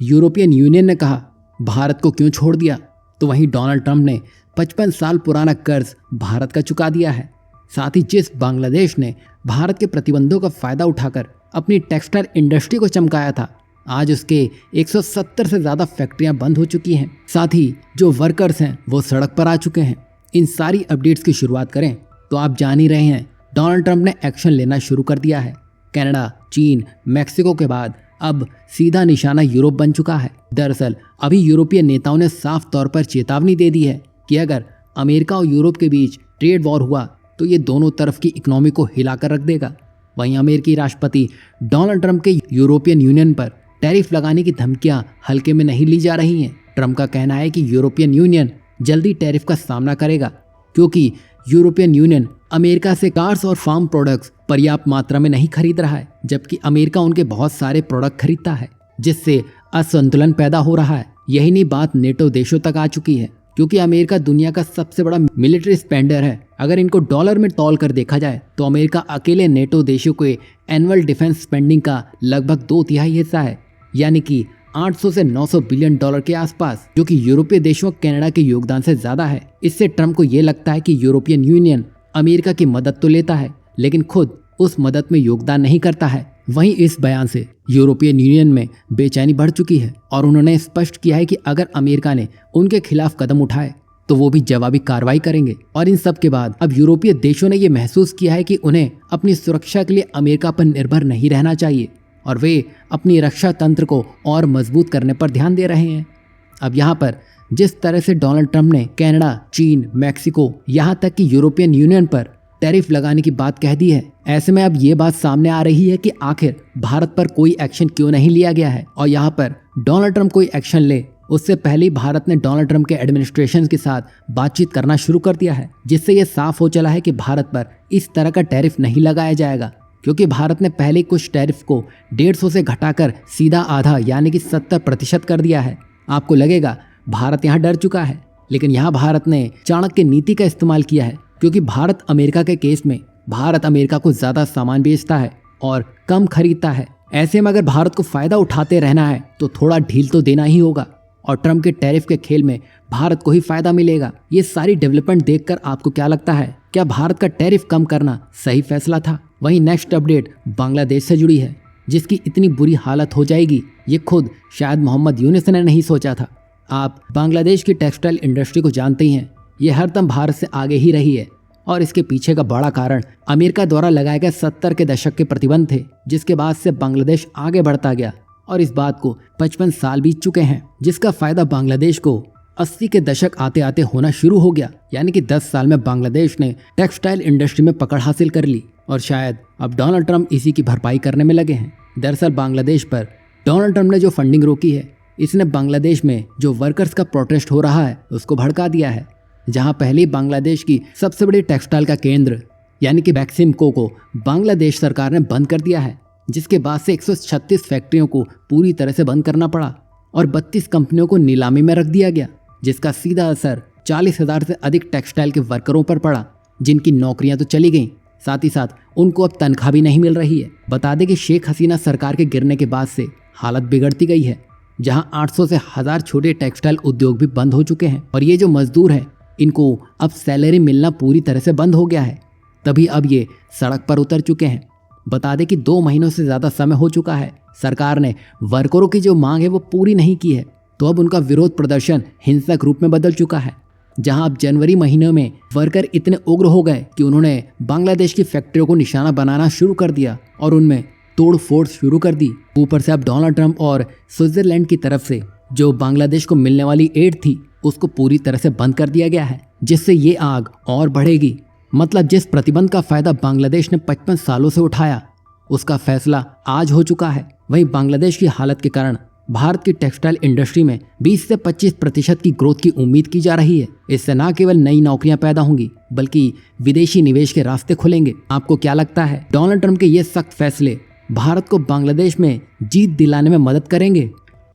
European union ने कहा भारत को क्यों छोड़ दिया, तो वहीं डोनाल्ड ट्रंप ने 55 साल पुराना कर्ज भारत का चुका दिया है। साथ ही जिस बांग्लादेश ने भारत के प्रतिबंधों का फायदा उठाकर अपनी टेक्सटाइल इंडस्ट्री को चमकाया था, आज उसके 170 से ज़्यादा फैक्ट्रियां बंद हो चुकी हैं। साथ ही जो वर्कर्स हैं वो सड़क पर आ चुके हैं। इन सारी अपडेट्स की शुरुआत करें तो आप जान ही रहे हैं डोनाल्ड ट्रंप ने एक्शन लेना शुरू कर दिया है। कनाडा, चीन, मैक्सिको के बाद अब सीधा निशाना यूरोप बन चुका है। दरअसल अभी यूरोपीय नेताओं ने साफ तौर पर चेतावनी दे दी है कि अगर अमेरिका और यूरोप के बीच ट्रेड वॉर हुआ तो ये दोनों तरफ की इकोनॉमी को हिलाकर रख देगा। वहीं अमेरिकी राष्ट्रपति डोनाल्ड ट्रंप के यूरोपियन यूनियन पर टैरिफ लगाने की धमकियां हल्के में नहीं ली जा रही हैं। ट्रंप का कहना है कि यूरोपियन यूनियन जल्दी टैरिफ का सामना करेगा क्योंकि यूरोपियन यूनियन अमेरिका से कार्स और फार्म प्रोडक्ट्स पर्याप्त मात्रा में नहीं खरीद रहा है, जबकि अमेरिका उनके बहुत सारे प्रोडक्ट खरीदता है, जिससे असंतुलन पैदा हो रहा है। यही नहीं, बात नेटो देशों तक आ चुकी है क्योंकि अमेरिका दुनिया का सबसे बड़ा मिलिट्री स्पेंडर है। अगर इनको डॉलर में तौल कर देखा जाए तो अमेरिका अकेले नेटो देशों के एनुअल डिफेंस स्पेंडिंग का लगभग 2/3 हिस्सा है, यानी कि 800 से 900 बिलियन डॉलर के आसपास, जो कि यूरोपीय देशों कनाडा के योगदान से ज्यादा है। इससे ट्रंप को ये लगता है कि यूरोपियन यूनियन अमेरिका की मदद तो लेता है लेकिन खुद उस मदद में योगदान नहीं करता है। वहीं इस बयान से यूरोपियन यूनियन में बेचैनी बढ़ चुकी है और उन्होंने स्पष्ट किया है कि अगर अमेरिका ने उनके खिलाफ कदम उठाए तो वो भी जवाबी कार्रवाई करेंगे। और इन सब के बाद अब यूरोपीय देशों ने ये महसूस किया है कि उन्हें अपनी सुरक्षा के लिए अमेरिका पर निर्भर नहीं रहना चाहिए और वे अपनी रक्षा तंत्र को और मजबूत करने पर ध्यान दे रहे हैं। अब यहाँ पर जिस तरह से डोनाल्ड ट्रंप ने कनाडा, चीन, मैक्सिको, यहाँ तक कि यूरोपियन यूनियन पर टैरिफ लगाने की बात कह दी है, ऐसे में अब ये बात सामने आ रही है कि आखिर भारत पर कोई एक्शन क्यों नहीं लिया गया है। और यहाँ पर डोनाल्ड ट्रंप कोई एक्शन ले उससे पहले भारत ने डोनाल्ड ट्रंप के एडमिनिस्ट्रेशन के साथ बातचीत करना शुरू कर दिया है, जिससे ये साफ हो चला है कि भारत पर इस तरह का टैरिफ नहीं लगाया जाएगा, क्योंकि भारत ने पहले कुछ टैरिफ को 150 से घटाकर सीधा आधा यानी कि 70% कर दिया है। आपको लगेगा भारत यहाँ डर चुका है, लेकिन यहाँ भारत ने चाणक्य नीति का इस्तेमाल किया है, क्योंकि भारत अमेरिका के केस में भारत अमेरिका को ज्यादा सामान बेचता है और कम खरीदता है। ऐसे में अगर भारत को फायदा उठाते रहना है तो थोड़ा ढील तो देना ही होगा और ट्रंप के टैरिफ के खेल में भारत को ही फायदा मिलेगा। ये सारी डेवलपमेंट देखकर आपको क्या लगता है, क्या भारत का टैरिफ कम करना सही फैसला था? वहीं नेक्स्ट अपडेट बांग्लादेश से जुड़ी है, जिसकी इतनी बुरी हालत हो जाएगी ये खुद शायद मोहम्मद यूनुस ने नहीं सोचा था। आप बांग्लादेश की टेक्सटाइल इंडस्ट्री को जानते ही हैं, ये हरदम भारत से आगे ही रही है और इसके पीछे का बड़ा कारण अमेरिका द्वारा लगाए गए 70 के दशक के प्रतिबंध थे, जिसके बाद से बांग्लादेश आगे बढ़ता गया और इस बात को 55 साल बीत चुके हैं, जिसका फायदा बांग्लादेश को 80 के दशक आते आते होना शुरू हो गया। यानी कि 10 साल में बांग्लादेश ने टेक्सटाइल इंडस्ट्री में पकड़ हासिल कर ली और शायद अब डोनाल्ड ट्रंप इसी की भरपाई करने में लगे हैं। दरअसल बांग्लादेश पर डोनाल्ड ट्रंप ने जो फंडिंग रोकी है, इसने बांग्लादेश में जो वर्कर्स का प्रोटेस्ट हो रहा है उसको भड़का दिया है। जहां पहले बांग्लादेश की सबसे बड़ी टेक्सटाइल का केंद्र यानी कि बेक्सिमको को बांग्लादेश सरकार ने बंद कर दिया है, जिसके बाद से 136 फैक्ट्रियों को पूरी तरह से बंद करना पड़ा और 32 कंपनियों को नीलामी में रख दिया गया, जिसका सीधा असर 40,000 से अधिक टेक्सटाइल के वर्करों पर पड़ा, जिनकी नौकरियां तो चली गईं, साथ ही साथ उनको अब तनख्वाह भी नहीं मिल रही है। बता दें कि शेख हसीना सरकार के गिरने के बाद से हालत बिगड़ती गई है, जहां 800 से 1000 छोटे टेक्सटाइल उद्योग भी बंद हो चुके हैं और ये जो मजदूर हैं इनको अब सैलरी मिलना पूरी तरह से बंद हो गया है, तभी अब ये सड़क पर उतर चुके हैं। बता दें कि 2 महीनों से ज़्यादा समय हो चुका है, सरकार ने वर्करों की जो मांग है वो पूरी नहीं की है, तो अब उनका विरोध प्रदर्शन हिंसक रूप में बदल चुका है। जहां अब जनवरी महीने में वर्कर इतने उग्र हो गए कि उन्होंने बांग्लादेश की फैक्ट्रियों को निशाना बनाना शुरू कर दिया और उनमें तोड़ फोड़ शुरू कर दी। ऊपर से अब डोनाल्ड ट्रंप और स्विट्जरलैंड की तरफ से जो बांग्लादेश को मिलने वाली एड थी उसको पूरी तरह से बंद कर दिया गया है, जिससे ये आग और बढ़ेगी। मतलब जिस प्रतिबंध का फायदा बांग्लादेश ने 55 सालों से उठाया उसका फैसला आज हो चुका है। वहीं बांग्लादेश की हालत के कारण भारत की टेक्सटाइल इंडस्ट्री में 20 से 25% की ग्रोथ की उम्मीद की जा रही है। इससे न केवल नई नौकरियां पैदा होंगी बल्कि विदेशी निवेश के रास्ते खुलेंगे। आपको क्या लगता है, डोनाल्ड ट्रंप के ये सख्त फैसले भारत को बांग्लादेश में जीत दिलाने में मदद करेंगे?